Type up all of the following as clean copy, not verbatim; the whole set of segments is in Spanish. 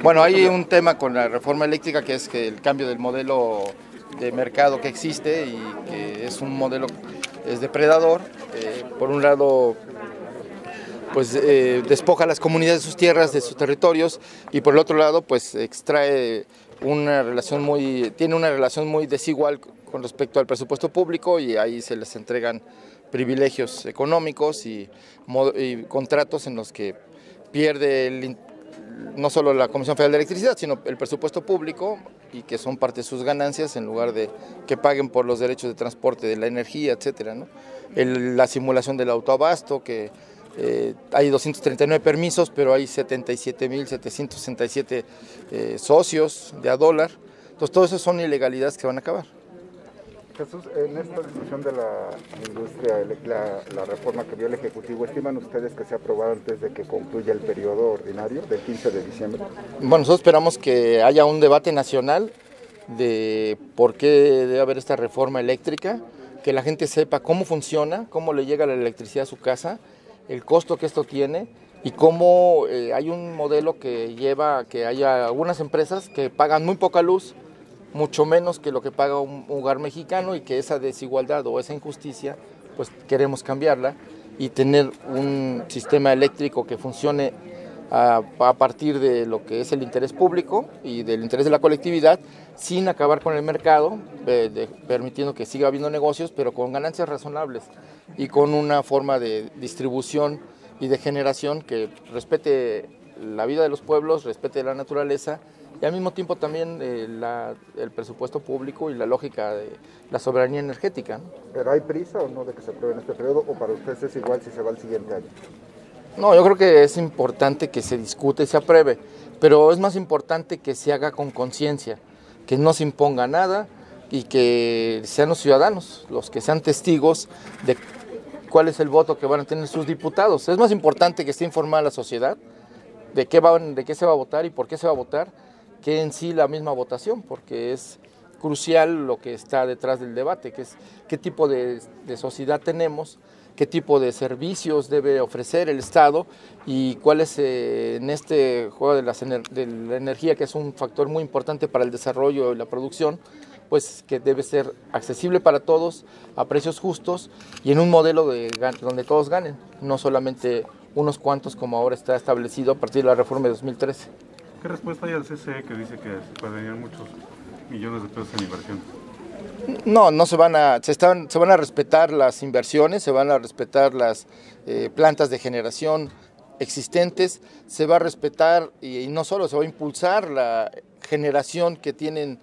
Bueno, hay un tema con la reforma eléctrica que es que el cambio del modelo de mercado que existe y que es un modelo es depredador. Por un lado, pues despoja a las comunidades de sus tierras, de sus territorios, y por el otro lado, pues extrae tiene una relación muy desigual con respecto al presupuesto público, y ahí se les entregan privilegios económicos y contratos en los que pierde no solo la Comisión Federal de Electricidad, sino el presupuesto público, y que son parte de sus ganancias en lugar de que paguen por los derechos de transporte de la energía, etcétera, ¿no? La simulación del autoabasto, que hay 239 permisos, pero hay 77.767 socios de a dólar. Entonces, todo eso son ilegalidades que van a acabar. Jesús, en esta discusión de la industria, la reforma que vio el Ejecutivo, ¿estiman ustedes que sea aprobada antes de que concluya el periodo ordinario del 15 de diciembre? Bueno, nosotros esperamos que haya un debate nacional de por qué debe haber esta reforma eléctrica, que la gente sepa cómo funciona, cómo le llega la electricidad a su casa, el costo que esto tiene, y cómo hay un modelo que lleva a que haya algunas empresas que pagan muy poca luz, mucho menos que lo que paga un hogar mexicano, y que esa desigualdad o esa injusticia, pues queremos cambiarla y tener un sistema eléctrico que funcione a partir de lo que es el interés público y del interés de la colectividad, sin acabar con el mercado, permitiendo que siga habiendo negocios, pero con ganancias razonables y con una forma de distribución y de generación que respete la vida de los pueblos, respete la naturaleza, y al mismo tiempo también el presupuesto público y la lógica de la soberanía energética, ¿no? ¿Pero hay prisa o no de que se apruebe en este periodo, o para ustedes es igual si se va al siguiente año? No, yo creo que es importante que se discute y se apruebe, pero es más importante que se haga con conciencia, que no se imponga nada y que sean los ciudadanos los que sean testigos de cuál es el voto que van a tener sus diputados. Es más importante que esté informada la sociedad de qué se va a votar y por qué se va a votar, que en sí la misma votación, porque es crucial lo que está detrás del debate, que es qué tipo de sociedad tenemos, qué tipo de servicios debe ofrecer el Estado, y cuál es en este juego de la energía, que es un factor muy importante para el desarrollo y la producción, pues que debe ser accesible para todos, a precios justos y en un modelo donde todos ganen, no solamente unos cuantos como ahora está establecido a partir de la reforma de 2013. ¿Qué respuesta hay al CCE que dice que se perderían muchos millones de pesos en inversión? No se van a respetar las inversiones, se van a respetar las plantas de generación existentes, se va a respetar y no solo se va a impulsar la generación que tienen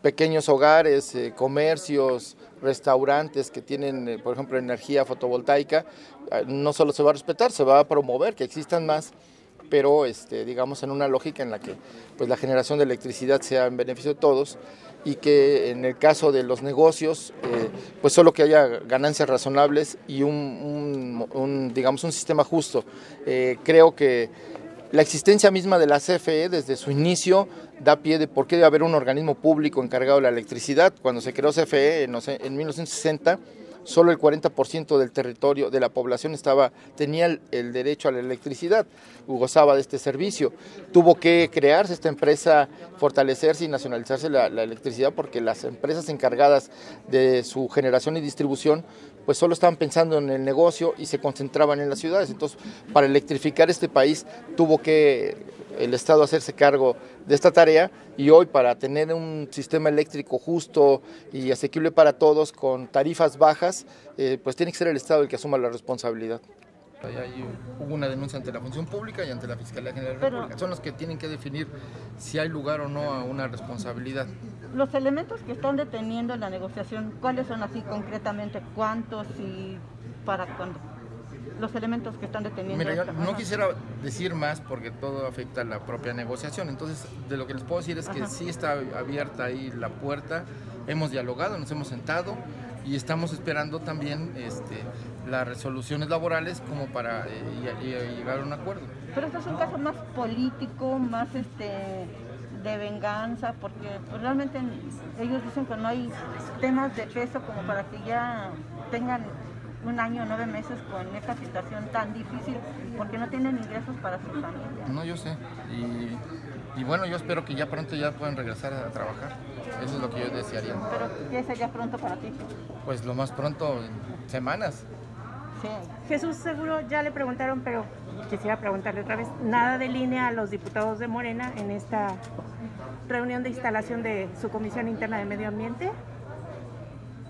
pequeños hogares, comercios, restaurantes que tienen, por ejemplo, energía fotovoltaica. No solo se va a respetar, se va a promover que existan más, pero digamos en una lógica en la que pues la generación de electricidad sea en beneficio de todos, y que en el caso de los negocios pues solo que haya ganancias razonables y digamos un sistema justo. Creo que la existencia misma de la CFE desde su inicio da pie de por qué debe haber un organismo público encargado de la electricidad. Cuando se creó CFE en 1960, solo el 40% del territorio de la población tenía el derecho a la electricidad, gozaba de este servicio. Tuvo que crearse esta empresa, fortalecerse y nacionalizarse la electricidad, porque las empresas encargadas de su generación y distribución pues solo estaban pensando en el negocio y se concentraban en las ciudades. Entonces, para electrificar este país tuvo que el Estado hacerse cargo de esta tarea, y hoy, para tener un sistema eléctrico justo y asequible para todos con tarifas bajas, pues tiene que ser el Estado el que asuma la responsabilidad. Hubo una denuncia ante la Función Pública y ante la Fiscalía General de la República. Son los que tienen que definir si hay lugar o no a una responsabilidad. Los elementos que están deteniendo en la negociación, ¿cuáles son así concretamente? ¿Cuántos y para cuándo? Los elementos que están deteniendo. Mira, yo no quisiera decir más porque todo afecta a la propia negociación. Entonces, de lo que les puedo decir es que sí está abierta ahí la puerta. Hemos dialogado, nos hemos sentado y estamos esperando también las resoluciones laborales como para llegar a un acuerdo. Pero esto es un caso más político, más de venganza, porque pues, realmente ellos dicen que no hay temas de peso como para que ya tengan un año, 9 meses con esta situación tan difícil, porque no tienen ingresos para su familia. No, yo sé, y Y bueno, yo espero que ya pronto ya puedan regresar a trabajar. Eso es lo que yo desearía. Pero ¿qué sería pronto para ti? Pues lo más pronto, en semanas. Sí. Jesús, seguro ya le preguntaron, pero quisiera preguntarle otra vez, ¿nada delinea a los diputados de Morena en esta reunión de instalación de su Comisión Interna de Medio Ambiente?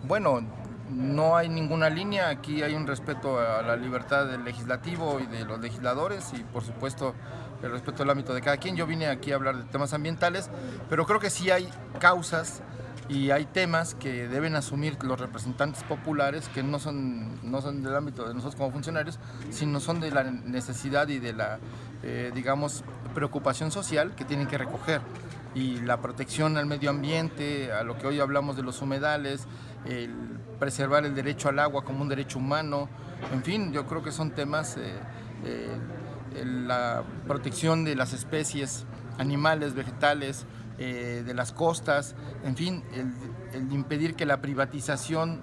Bueno, no hay ninguna línea, aquí hay un respeto a la libertad del legislativo y de los legisladores y por supuesto el respeto al ámbito de cada quien. Yo vine aquí a hablar de temas ambientales, pero creo que sí hay causas y hay temas que deben asumir los representantes populares que no son del ámbito de nosotros como funcionarios, sino son de la necesidad y de la, digamos, preocupación social que tienen que recoger. Y la protección al medio ambiente, a lo que hoy hablamos de los humedales, el preservar el derecho al agua como un derecho humano, en fin, yo creo que son temas, la protección de las especies animales, vegetales, de las costas, en fin, el impedir que la privatización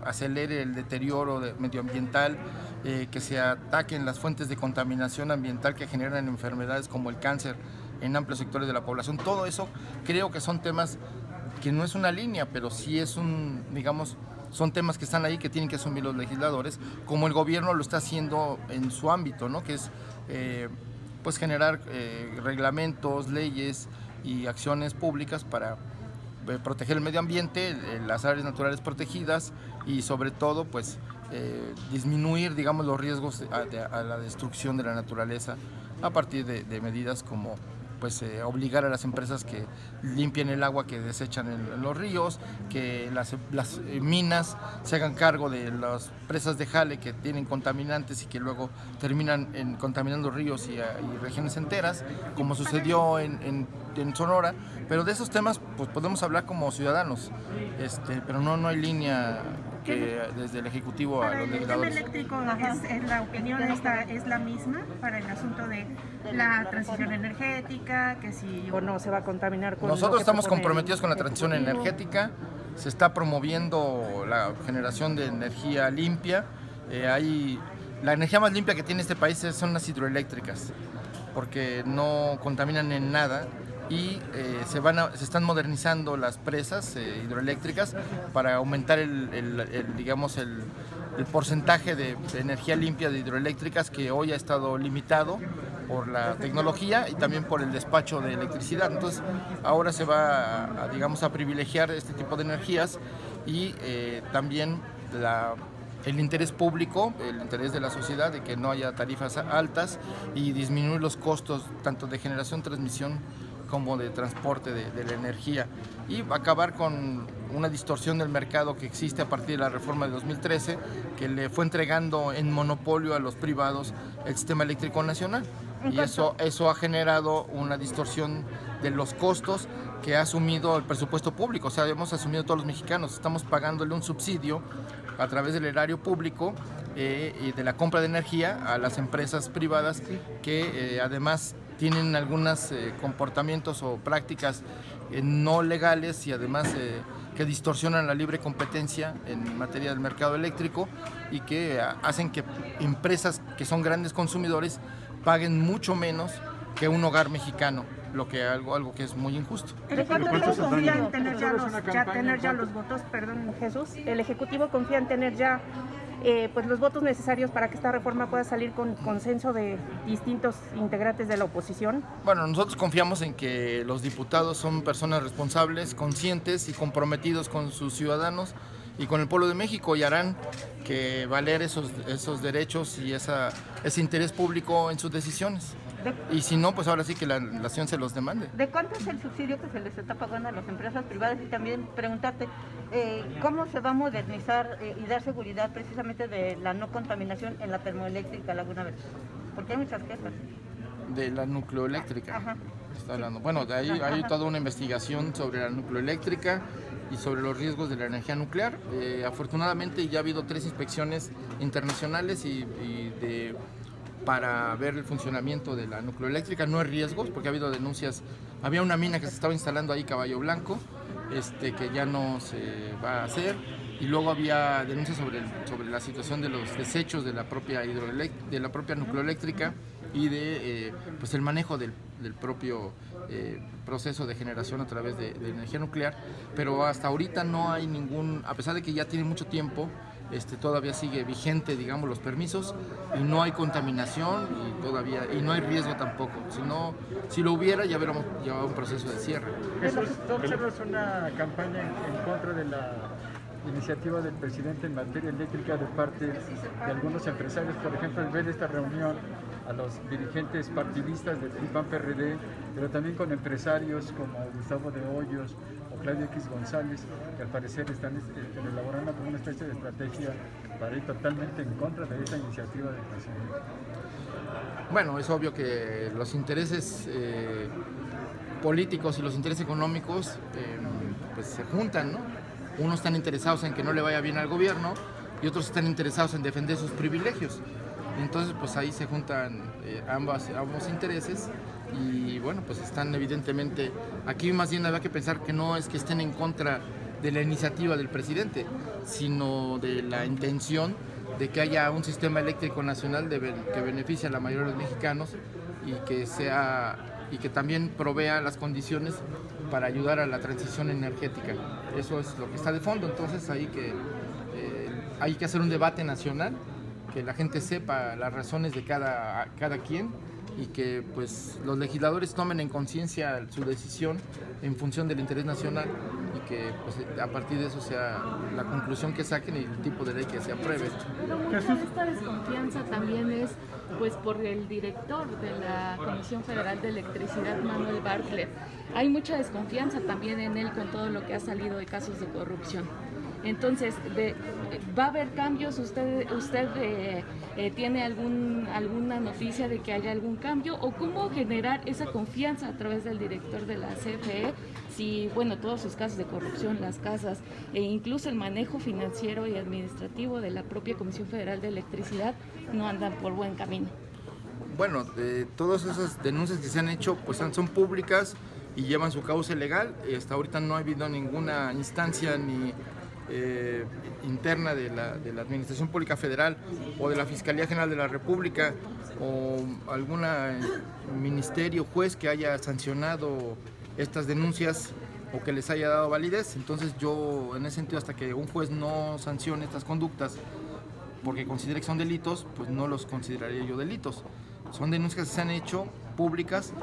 acelere el deterioro medioambiental, que se ataquen las fuentes de contaminación ambiental que generan enfermedades como el cáncer en amplios sectores de la población. Todo eso creo que son temas que no es una línea, pero sí es digamos, son temas que están ahí que tienen que asumir los legisladores, como el gobierno lo está haciendo en su ámbito, ¿no? Que es pues generar reglamentos, leyes y acciones públicas para proteger el medio ambiente, las áreas naturales protegidas y sobre todo pues disminuir, digamos, los riesgos a la destrucción de la naturaleza a partir de medidas como pues obligar a las empresas que limpien el agua que desechan en los ríos, que las minas se hagan cargo de las presas de jale que tienen contaminantes y que luego terminan contaminando ríos y regiones enteras, como sucedió en Sonora. Pero de esos temas pues podemos hablar como ciudadanos, pero no hay línea que desde el Ejecutivo a los legisladores. El tema eléctrico, la opinión es la misma para el asunto de la transición energética, que si o no se va a contaminar con... Nosotros estamos comprometidos con la transición energética, se está promoviendo la generación de energía limpia. La energía más limpia que tiene este país son las hidroeléctricas, porque no contaminan en nada. Y se están modernizando las presas hidroeléctricas para aumentar digamos el porcentaje de energía limpia de hidroeléctricas que hoy ha estado limitado por la tecnología y también por el despacho de electricidad. Entonces ahora se va digamos, a privilegiar este tipo de energías y también el interés público, el interés de la sociedad de que no haya tarifas altas y disminuir los costos tanto de generación, transmisión como de transporte de la energía y acabar con una distorsión del mercado que existe a partir de la reforma de 2013 que le fue entregando en monopolio a los privados el sistema eléctrico nacional y eso ha generado una distorsión de los costos que ha asumido el presupuesto público, o sea, hemos asumido todos los mexicanos, estamos pagándole un subsidio a través del erario público y de la compra de energía a las empresas privadas que además tienen algunos comportamientos o prácticas no legales y además que distorsionan la libre competencia en materia del mercado eléctrico y que hacen que empresas que son grandes consumidores paguen mucho menos que un hogar mexicano, algo que es muy injusto. ¿El Ejecutivo confía en tener ya los votos, perdón Jesús, el Ejecutivo confía en tener ya pues los votos necesarios para que esta reforma pueda salir con consenso de distintos integrantes de la oposición? Bueno, nosotros confiamos en que los diputados son personas responsables, conscientes y comprometidos con sus ciudadanos y con el pueblo de México y harán que valer esos derechos y ese interés público en sus decisiones. Y si no, pues ahora sí que la nación se los demande. ¿De cuánto es el subsidio que se les está pagando a las empresas privadas? Y también preguntarte, ¿cómo se va a modernizar y dar seguridad precisamente de la no contaminación en la termoeléctrica Laguna Verde? Porque hay muchas quejas. De la nucleoeléctrica. Ajá. Está hablando. Bueno, de ahí hay toda una investigación sobre la nucleoeléctrica y sobre los riesgos de la energía nuclear. Afortunadamente ya ha habido 3 inspecciones internacionales para ver el funcionamiento de la nucleoeléctrica. No hay riesgos porque ha habido denuncias. Había una mina que se estaba instalando ahí, Caballo Blanco, que ya no se va a hacer. Y luego había denuncias sobre la situación de los desechos de la propia nucleoeléctrica y de pues el manejo del propio proceso de generación a través de energía nuclear, pero hasta ahorita no hay ningún, a pesar de que ya tiene mucho tiempo, todavía sigue vigente, digamos, los permisos y no hay contaminación y no hay riesgo tampoco. Si lo hubiera, ya hubiéramos llevado un proceso de cierre. Jesús, ¿tú observas una campaña en contra de la iniciativa del presidente en materia eléctrica de parte de algunos empresarios? Por ejemplo, al ver esta reunión a los dirigentes partidistas del PRI-PAN-PRD, pero también con empresarios como Gustavo de Hoyos o Claudio X González, que al parecer están elaborando como una especie de estrategia para ir totalmente en contra de esta iniciativa del presidente. Bueno, es obvio que los intereses políticos y los intereses económicos pues se juntan, ¿no? Unos están interesados en que no le vaya bien al gobierno y otros están interesados en defender sus privilegios. Entonces, pues ahí se juntan ambos intereses y bueno, pues están evidentemente, aquí más bien había que pensar que no es que estén en contra de la iniciativa del presidente, sino de la intención de que haya un sistema eléctrico nacional que beneficie a la mayoría de los mexicanos y que también provea las condiciones para ayudar a la transición energética. Eso es lo que está de fondo. Entonces hay que hacer un debate nacional, que la gente sepa las razones de cada quien y que pues los legisladores tomen en conciencia su decisión en función del interés nacional y que pues, a partir de eso sea la conclusión que saquen y el tipo de ley que se apruebe. Pero mucha de esta desconfianza también es pues por el director de la Comisión Federal de Electricidad, Manuel Bartlett. Hay mucha desconfianza también en él con todo lo que ha salido de casos de corrupción. Entonces, ¿va a haber cambios? ¿Usted tiene alguna noticia de que haya algún cambio? ¿O cómo generar esa confianza a través del director de la CFE? Si, bueno, todos sus casos de corrupción, las casas e incluso el manejo financiero y administrativo de la propia Comisión Federal de Electricidad no andan por buen camino. Bueno, todas esas denuncias que se han hecho pues son públicas y llevan su cauce legal. Hasta ahorita no ha habido ninguna instancia ni interna de la Administración Pública Federal o de la Fiscalía General de la República o algún ministerio, juez que haya sancionado estas denuncias o que les haya dado validez. Entonces yo, en ese sentido, hasta que un juez no sancione estas conductas porque considere que son delitos, pues no los consideraría yo delitos. Son denuncias que se han hecho públicas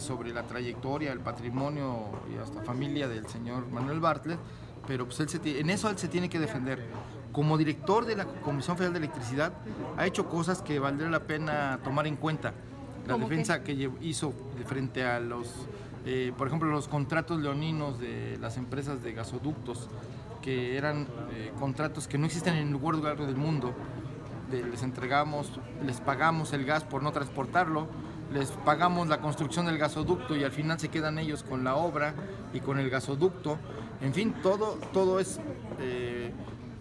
sobre la trayectoria, el patrimonio y hasta familia del señor Manuel Bartlett, pero pues en eso él se tiene que defender. Como director de la Comisión Federal de Electricidad ha hecho cosas que valdría la pena tomar en cuenta. La defensa que hizo frente a por ejemplo, los contratos leoninos de las empresas de gasoductos, que eran contratos que no existen en ningún lugar del mundo. Les pagamos el gas por no transportarlo, les pagamos la construcción del gasoducto y al final se quedan ellos con la obra y con el gasoducto. En fin, todo es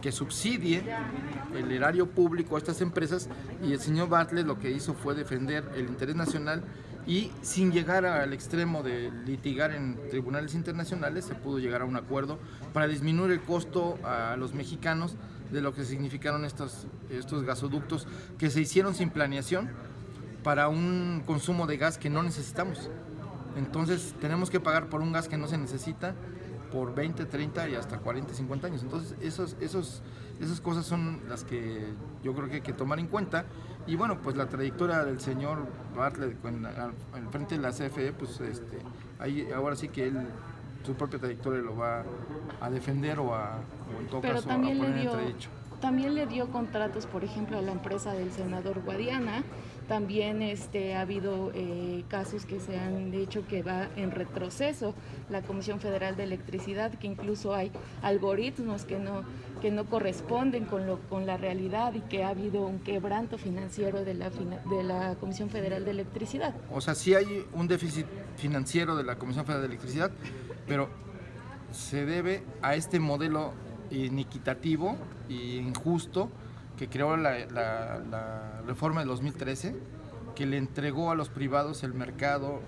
que subsidie el erario público a estas empresas, y el señor Bartlett lo que hizo fue defender el interés nacional y sin llegar al extremo de litigar en tribunales internacionales se pudo llegar a un acuerdo para disminuir el costo a los mexicanos de lo que significaron estos gasoductos que se hicieron sin planeación para un consumo de gas que no necesitamos. Entonces tenemos que pagar por un gas que no se necesita por 20, 30 y hasta 40, 50 años. Entonces esas cosas son las que yo creo que hay que tomar en cuenta. Y bueno, pues la trayectoria del señor Bartlett al frente de la CFE, pues ahí ahora sí que él su propia trayectoria lo va a defender o en todo caso a poner en entredicho. También le dio contratos, por ejemplo, a la empresa del senador Guadiana. También ha habido casos que se han dicho que va en retroceso la Comisión Federal de Electricidad, que incluso hay algoritmos que no corresponden con la realidad y que ha habido un quebranto financiero de la Comisión Federal de Electricidad. O sea, sí hay un déficit financiero de la Comisión Federal de Electricidad, pero se debe a este modelo iniquitativo e injusto que creó la reforma de 2013, que le entregó a los privados el mercado,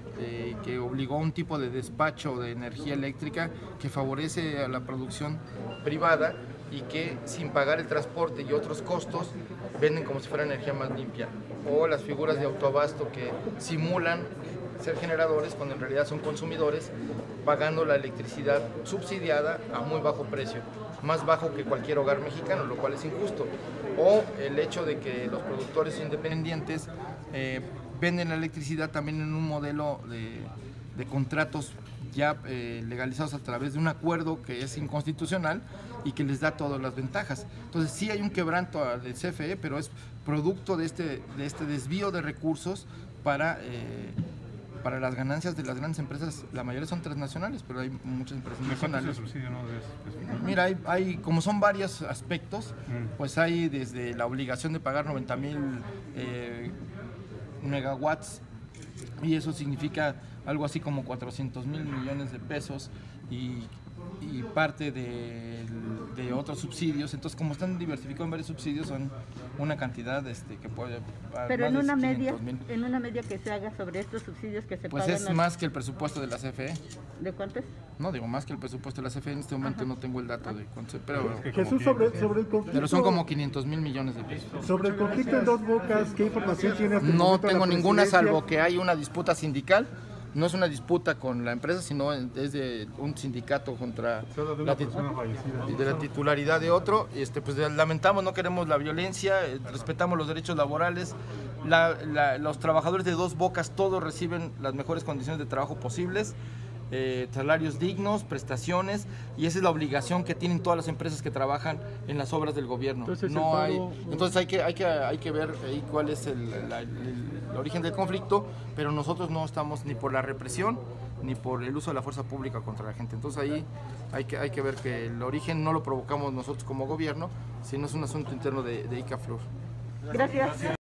que obligó a un tipo de despacho de energía eléctrica que favorece a la producción privada y que sin pagar el transporte y otros costos venden como si fuera energía más limpia. O las figuras de autoabasto que simulan ser generadores cuando en realidad son consumidores, pagando la electricidad subsidiada a muy bajo precio, más bajo que cualquier hogar mexicano, lo cual es injusto. O el hecho de que los productores independientes venden la electricidad también en un modelo de contratos ya legalizados a través de un acuerdo que es inconstitucional y que les da todas las ventajas. Entonces sí hay un quebranto del CFE, pero es producto de este desvío de recursos para las ganancias de las grandes empresas. La mayoría son transnacionales, pero hay muchas empresas nacionales. Subsidio, ¿no? Mira, hay como son varios aspectos, pues hay desde la obligación de pagar 90,000 megawatts, y eso significa algo así como 400,000 millones de pesos, y parte de otros subsidios. Entonces, como están diversificados en varios subsidios, son una cantidad que puede... Pero en una media que se haga sobre estos subsidios que se pues pagan... es más que el presupuesto de la CFE. ¿De cuánto es? No, digo más que el presupuesto de la CFE, en este momento no tengo el dato de cuánto, pero... Jesús, sobre el conflicto... Pero son como 500,000 millones de pesos. Sobre el conflicto en Dos Bocas, ¿qué información tiene hasta el No momento tengo la ninguna, presidencia? salvo que hay una disputa sindical. No es una disputa con la empresa, sino es de un sindicato contra la titularidad de otro. Pues lamentamos, no queremos la violencia, respetamos los derechos laborales. Los trabajadores de Dos Bocas todos reciben las mejores condiciones de trabajo posibles, salarios dignos, prestaciones, y esa es la obligación que tienen todas las empresas que trabajan en las obras del gobierno. Entonces hay que ver ahí cuál es el origen del conflicto, pero nosotros no estamos ni por la represión ni por el uso de la fuerza pública contra la gente. Entonces ahí hay que ver que el origen no lo provocamos nosotros como gobierno, sino es un asunto interno de ICAFLUR. Gracias.